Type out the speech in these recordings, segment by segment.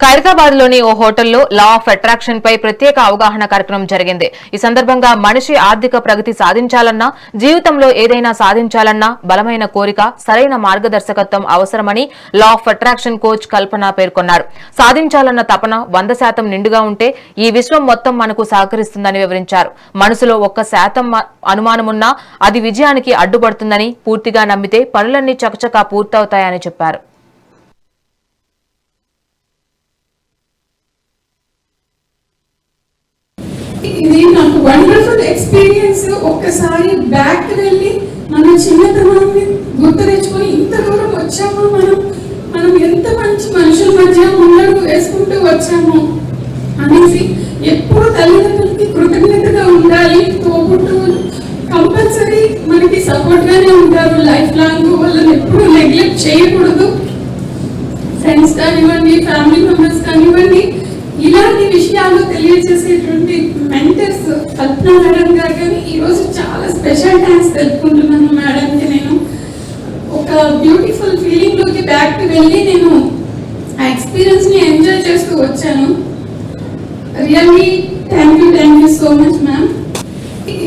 ఖైరతాబాద్ లోని ఓ హోటల్లో law of attraction పై ప్రత్యేక అవగాహన కార్యక్రమం జరిగింది. ఈ సందర్భంగా మనిషి ఆర్థిక ప్రగతి సాధించాలన్నా, జీవితంలో ఏదైనా సాధించాలన్నా బలమైన కోరిక, సరైన మార్గదర్శకత్వం అవసరమని లా ఆఫ్ అట్రాక్షన్ కోచ్ కల్పన పేర్కొన్నారు. సాధించాలన్న తపన 100% నిండుగా ఉంటే ఈ విశ్వం మొత్తం మనకు సహకరిస్తుందని వివరించారు. మనసులో 1% అనుమానమున్నా అది విజయానికి అడ్డుపడుతుందని, పూర్తిగా నమ్మితే పనులన్నీ చకచకా పూర్తవుతాయని చెప్పారు. ఇది నాకు వండర్ఫుల్ ఎక్స్పీరియన్స్. ఒక్కసారి బ్యాక్ వెళ్ళి మన చిన్నతనాన్ని గుర్తు తెచ్చుకొని ఇంత దూరం వచ్చాము, మనం ఎంత మంచి మనుషుల మధ్య ముందడుగు వేసుకుంటూ వచ్చాము అనేసి ఎప్పుడు తల్లిదండ్రులకి కృతజ్ఞతగా ఉండాలి. తోబుట్టువులు కంపల్సరీ మనకి సపోర్ట్ గానే ఉంటారు లైఫ్ లాంగ్. వాళ్ళని ఎప్పుడు నెగ్లెక్ట్ చేయకూడదు. ఫ్రెండ్స్ కానివ్వండి, ఫ్యామిలీ మెంబర్స్ కానివ్వండి, ఇలాంటి విషయాలు తెలియజేసేటువంటి మెంటర్స్ కల్పన మేడం గారు. కానీ ఈరోజు చాలా స్పెషల్ థ్యాంక్స్ తెలుపుకుంటున్నాను మేడంకి. నేను ఒక బ్యూటిఫుల్ ఫీలింగ్ లోకి బ్యాక్ వెళ్ళి నేను ఆ ఎక్స్పీరియన్స్ ని ఎంజాయ్ చేస్తూ వచ్చాను. Really thank you so much ma'am.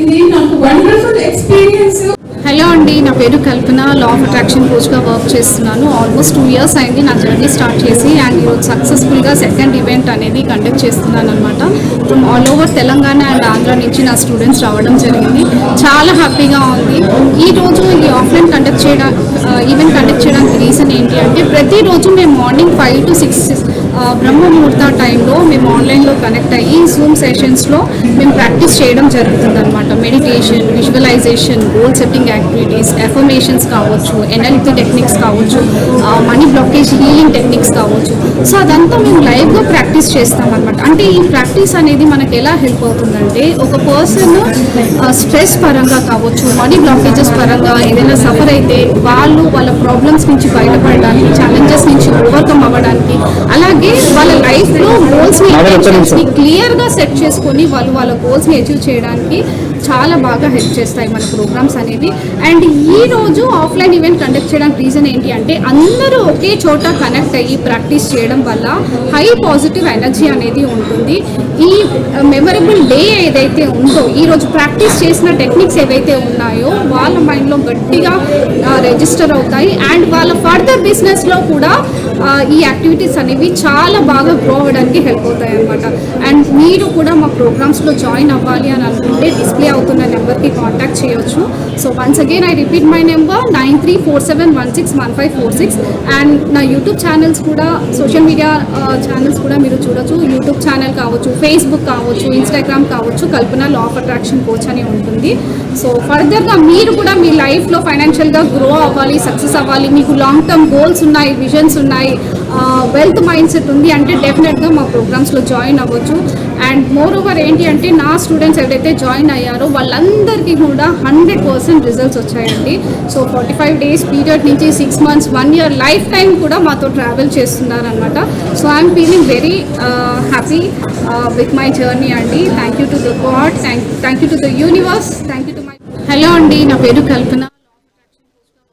ఇది నాకు వండర్ఫుల్ ఎక్స్పీరియన్స్. హలో అండి, నా పేరు కల్పన. లా ఆఫ్ అట్రాక్షన్ కోచ్గా వర్క్ చేస్తున్నాను. ఆల్మోస్ట్ 2 years అయింది నా జర్నీ స్టార్ట్ చేసి. అండ్ ఈరోజు సక్సెస్ఫుల్గా సెకండ్ ఈవెంట్ అనేది కండక్ట్ చేస్తున్నాను అనమాట. From all over Telangana and Andhra నుంచి నా స్టూడెంట్స్ రావడం జరిగింది. చాలా హ్యాపీగా ఉంది. ఈరోజు ఈ ఆఫ్లైన్ ఈవెంట్ కండక్ట్ చేయడానికి రీజన్ ఏంటి అంటే, ప్రతిరోజు మేము మార్నింగ్ 5 to 6 బ్రహ్మ ముహూర్త టైంలో మేము ఆన్లైన్లో కనెక్ట్ అయ్యి జూమ్ సెషన్స్లో మేము ప్రాక్టీస్ చేయడం జరుగుతుంది అనమాట. Meditation, visualization, goal setting activities, affirmations కావచ్చు, ఎన్ఎల్పి టెక్నిక్స్ కావచ్చు, మనీ బ్లాకేజ్ హీలింగ్ టెక్నిక్స్ కావచ్చు. సో అదంతా మేము లైవ్గా ప్రాక్టీస్ చేస్తాం అనమాట. అంటే ఈ ప్రాక్టీస్ అనేది మనకి ఎలా హెల్ప్ అవుతుందంటే, ఒక పర్సన్ స్ట్రెస్ పరంగా కావచ్చు, మనీ బ్లాకేజెస్ పరంగా ఏదైనా సఫర్ అయితే వాళ్ళ ప్రాబ్లమ్స్ నుంచి బయటపడడానికి, ఛాలెంజెస్ నుంచి ఓవర్కమ్ అవ్వడానికి, అలాగే వాళ్ళ లైఫ్లో గోల్స్ని క్లియర్గా సెట్ చేసుకొని వాళ్ళ గోల్స్ని అచీవ్ చేయడానికి చాలా బాగా హెల్ప్ చేస్తాయి మన ప్రోగ్రామ్స్ అనేవి. అండ్ ఈ రోజు ఆఫ్లైన్ ఈవెంట్ కండక్ట్ చేయడానికి రీజన్ ఏంటి అంటే, అందరూ ఒకే చోట కనెక్ట్ అయ్యి ప్రాక్టీస్ చేయడం వల్ల హై పాజిటివ్ ఎనర్జీ అనేది ఉంటుంది. ఈ మెమరబుల్ డే ఏదైతే ఉందో, ఈరోజు ప్రాక్టీస్ చేసిన టెక్నిక్స్ ఏవైతే ఉన్నాయో వాళ్ళ మైండ్లో గట్టిగా రిజిస్టర్ అవుతాయి. అండ్ వాళ్ళ ఫర్దర్ బిజినెస్లో కూడా ఈ యాక్టివిటీస్ అనేవి చాలా బాగా గ్రో అవ్వడానికి హెల్ప్ అవుతాయి అన్నమాట. అండ్ మీరు కూడా మా ప్రోగ్రామ్స్లో జాయిన్ అవ్వాలి అని అనుకుంటే డిస్ప్లే అవుతున్న నెంబర్కి కాంటాక్ట్ చేయొచ్చు. So once again I repeat my number 9347161546. And నా యూట్యూబ్ ఛానల్స్ కూడా, సోషల్ మీడియా ఛానల్స్ కూడా మీరు చూడొచ్చు. యూట్యూబ్ ఛానల్ కావచ్చు, ఫేస్బుక్ కావచ్చు, ఇన్స్టాగ్రామ్ కావచ్చు, కల్పన లా ఆఫ్ అట్రాక్షన్ కోచ్ అని ఉంటుంది. సో ఫర్దర్గా మీరు కూడా మీ లైఫ్లో ఫైనాన్షియల్గా గ్రో అవ్వాలి, సక్సెస్ అవ్వాలి, మీకు లాంగ్ టర్మ్ గోల్స్ ఉన్నాయి, విజన్స్ ఉన్నాయి, వెల్త్ మైండ్ సెట్ ఉంది అంటే డెఫినెట్గా మా ప్రోగ్రామ్స్లో జాయిన్ అవ్వచ్చు. అండ్ మోర్ ఓవర్ ఏంటి అంటే, నా స్టూడెంట్స్ ఎవరైతే జాయిన్ అయ్యారో వాళ్ళందరికీ కూడా 100% రిజల్ట్స్ వచ్చాయండి. సో 45 days పీరియడ్ నుంచి 6 months, 1 year లైఫ్ టైం కూడా మాతో ట్రావెల్ చేస్తున్నారనమాట. So I'm feeling very happy with my journey అండి. Thank you to the God, thank you to the universe, thank you to my. Hello అండి, నా పేరు కల్పన.